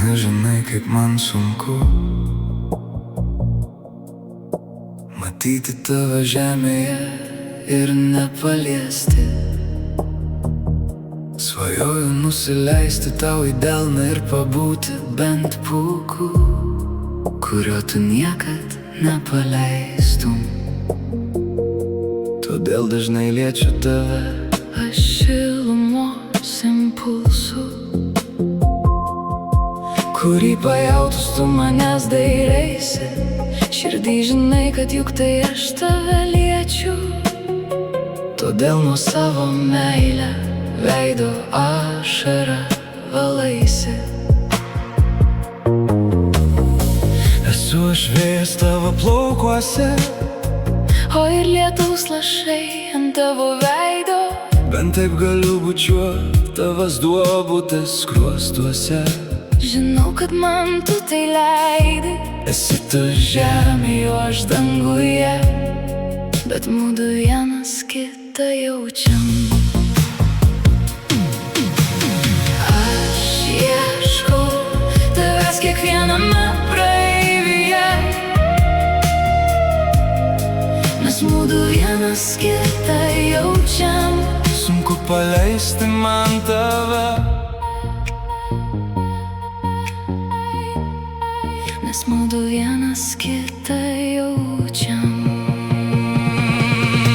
Nežinai, kaip man sunku matyti tave žemėje ir nepaliesti. Svajoju nusileisti tau į delną ir pabūti bent pūku, kurio tu niekad nepaleistum. Todėl dažnai liečiu tave aš šilumos impulsu, kurį pajautus tu manęs dairaisi. Širdį žinai, kad juk tai aš tave liečiu. Todėl nuo savo meilę veido ašarą valaisi. Esu aš vėjas tavo plaukuose, o ir lietaus lašai ant tavo veido. bent taip galiu bučiuot tavas duobutes skruostuose. Žinau, kad man tu tai leidai. Esi tu žemėje, o aš danguje, bet mudu vienas kitą jaučiam. Aš ieškau tavęs kiekviename praeivyje, mes mudu vienas kitą jaučiam. sunku paleisti man tave, mes mudu vienas kitą jaučiam.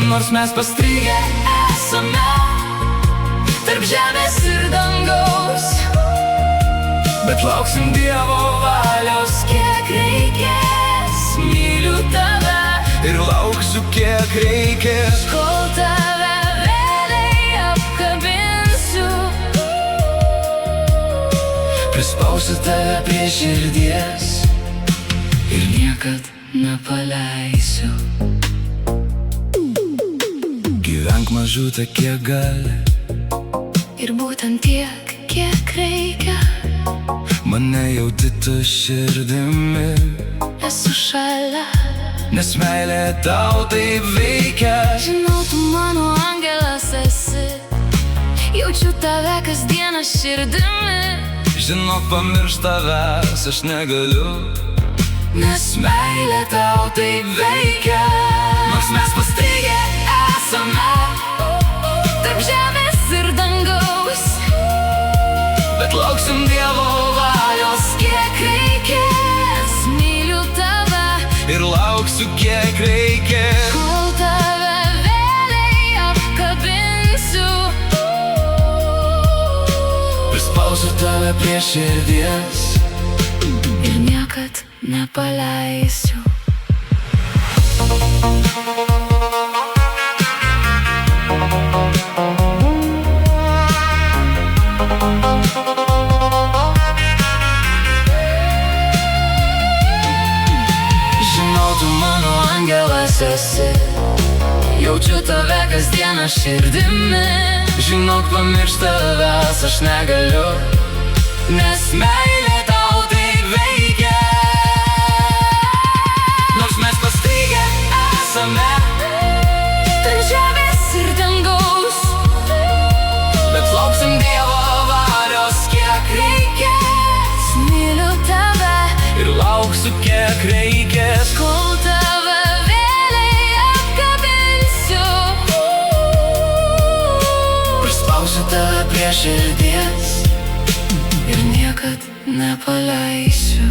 nors mes pastrigę Esame tarp žemės ir dangaus, bet lauksim Dievo valios. kiek reikės. Myliu tave Ir lauksiu kiek reikės, kol tave vėliai apkabinsiu. prispausiu tave prie širdies Ir niekad nepaleisiu. Gyvenk mažutę kiek gali, Ir būtent tiek, kiek reikia. mane jauti tu širdimi, Esu šalia, nes meilė tau taip veikia. žinau, tu mano angelas esi. Jaučiu tave kasdieną širdimi, Žinok, pamiršt tavęs aš negaliu, nes meilė tau taip veikia. nors mes pastrigę Esame tarp žemės ir dangaus, bet lauksim Dievo valios. kiek reikės. Myliu tave Ir lauksiu kiek reikės, kol tave vėliai apkabinsiu. prispausiu tave prie širdies Ir niekad nepaleisiu. Žinau, tu mano angelas esi, Jaučiu tave kasdieną širdimi, žinok, pamiršt tavęs aš negaliu, nes meilė tau taip veikia. nors mes pastrigę esame, Tarp žemės ir dangaus, bet lauksim Dievo valios. kiek reikės. Myliu tave Ir lauksiu kiek reikės, kol tave vėliai apkabinsiu. prispausiu tave prie širdies Ir niekad nepaleisiu.